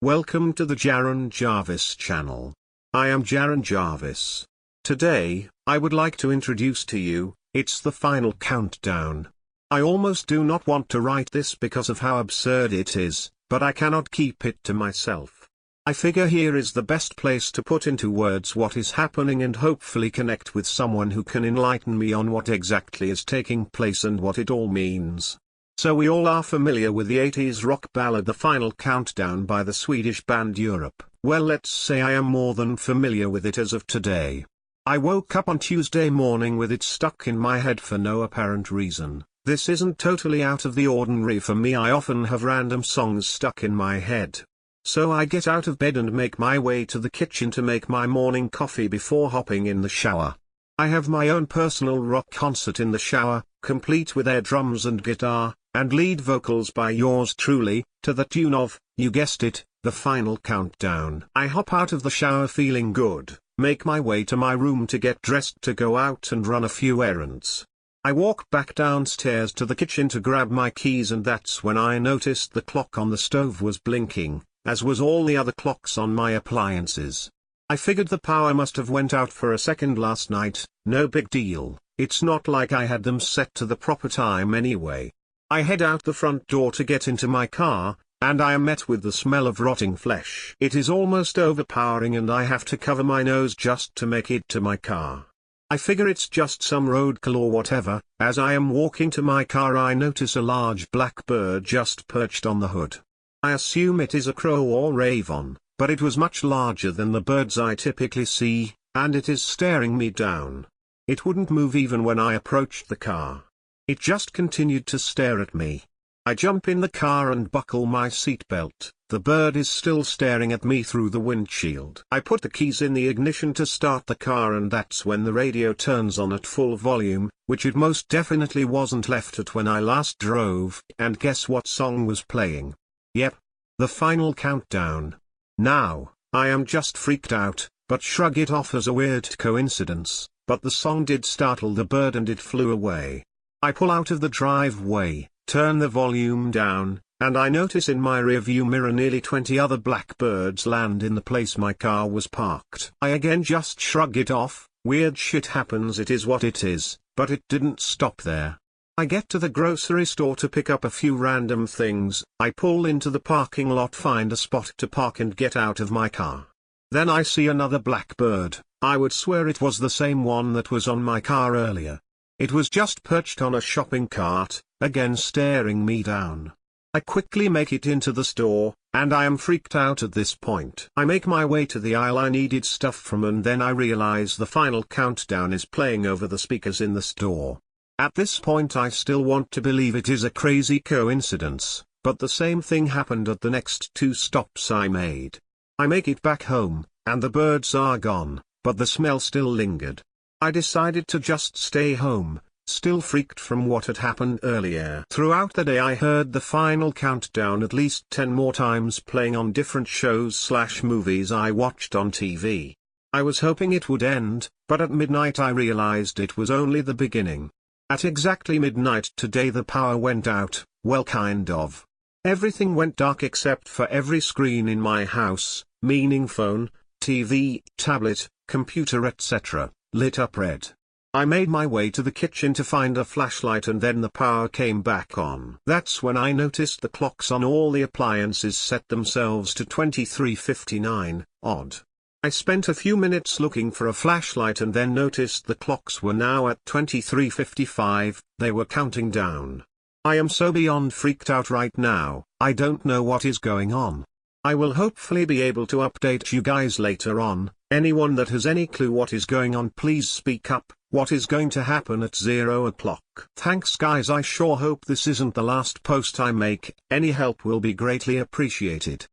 Welcome to the Jaron Jarvis channel. I am Jaron Jarvis. Today, I would like to introduce to you, it's the final countdown. I almost do not want to write this because of how absurd it is, but I cannot keep it to myself. I figure here is the best place to put into words what is happening and hopefully connect with someone who can enlighten me on what exactly is taking place and what it all means. So we all are familiar with the 80s rock ballad The Final Countdown by the Swedish band Europe. Well, let's say I am more than familiar with it as of today. I woke up on Tuesday morning with it stuck in my head for no apparent reason. This isn't totally out of the ordinary for me. I often have random songs stuck in my head. So I get out of bed and make my way to the kitchen to make my morning coffee before hopping in the shower. I have my own personal rock concert in the shower, complete with air drums and guitar, and lead vocals by yours truly, to the tune of, you guessed it, The Final Countdown. I hop out of the shower feeling good, make my way to my room to get dressed to go out and run a few errands. I walk back downstairs to the kitchen to grab my keys, and that's when I noticed the clock on the stove was blinking, as was all the other clocks on my appliances. I figured the power must have went out for a second last night. No big deal, it's not like I had them set to the proper time anyway. I head out the front door to get into my car, and I am met with the smell of rotting flesh. It is almost overpowering and I have to cover my nose just to make it to my car. I figure it's just some roadkill or whatever. As I am walking to my car, I notice a large black bird just perched on the hood. I assume it is a crow or raven, but it was much larger than the birds I typically see, and it is staring me down. It wouldn't move even when I approached the car. It just continued to stare at me. I jump in the car and buckle my seatbelt. The bird is still staring at me through the windshield. I put the keys in the ignition to start the car, and that's when the radio turns on at full volume, which it most definitely wasn't left at when I last drove. And guess what song was playing? Yep. The Final Countdown. Now, I am just freaked out, but shrug it off as a weird coincidence, but the song did startle the bird and it flew away. I pull out of the driveway, turn the volume down, and I notice in my rearview mirror nearly 20 other blackbirds land in the place my car was parked. I again just shrug it off. Weird shit happens, it is what it is, but it didn't stop there. I get to the grocery store to pick up a few random things. I pull into the parking lot, find a spot to park and get out of my car. Then I see another blackbird. I would swear it was the same one that was on my car earlier. It was just perched on a shopping cart, again staring me down. I quickly make it into the store, and I am freaked out at this point. I make my way to the aisle I needed stuff from, and then I realize the Final Countdown is playing over the speakers in the store. At this point I still want to believe it is a crazy coincidence, but the same thing happened at the next 2 stops I made. I make it back home, and the birds are gone, but the smell still lingered. I decided to just stay home, still freaked from what had happened earlier. Throughout the day I heard the Final Countdown at least 10 more times, playing on different shows/movies I watched on TV. I was hoping it would end, but at midnight I realized it was only the beginning. At exactly midnight today the power went out, well, kind of. Everything went dark except for every screen in my house, meaning phone, TV, tablet, computer, etc., lit up red. I made my way to the kitchen to find a flashlight, and then the power came back on. That's when I noticed the clocks on all the appliances set themselves to 23:59, odd. I spent a few minutes looking for a flashlight and then noticed the clocks were now at 23:55, they were counting down. I am so beyond freaked out right now, I don't know what is going on. I will hopefully be able to update you guys later on. Anyone that has any clue what is going on, please speak up. What is going to happen at 0 o'clock? Thanks guys, I sure hope this isn't the last post I make. Any help will be greatly appreciated.